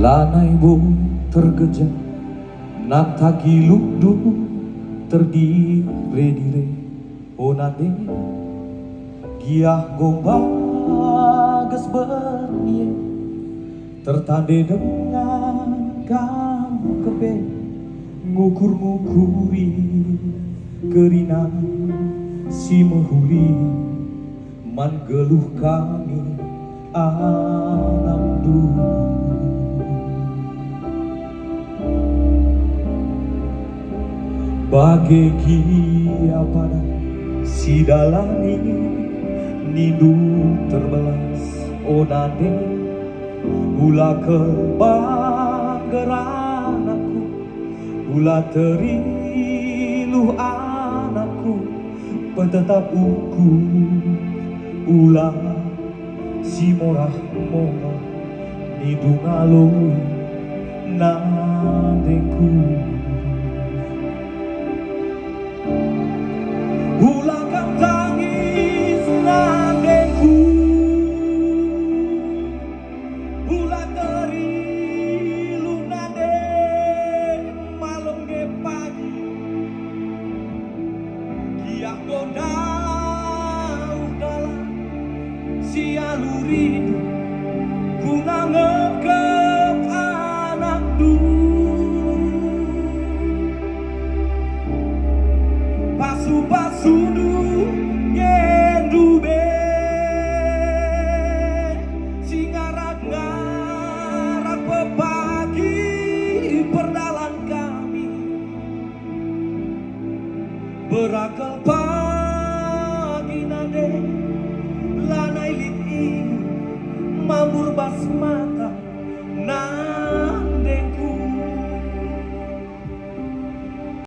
Lanai bo tergejak nataki lukdu terdire-dire onade giah gombang ges berie tertande dengan kamu kepe ngukur-ngukuri kerina si mehuli man geluh kami anak dulu. Bagai kia pada si dalani nindu terbelas onade ula kebanggeran aku ula teriluh anakku petetap uku ula si morah-morah nindu ngaloi nadeku. Ulah kau tangis nadeku, ulah terilu nade malam ke pagi, kiah godau dalam si aluridu, ku nanggep ke anak dulu. Pasu-pasudu nyendu be singarak-ngarak pepagi perdalan kami berakal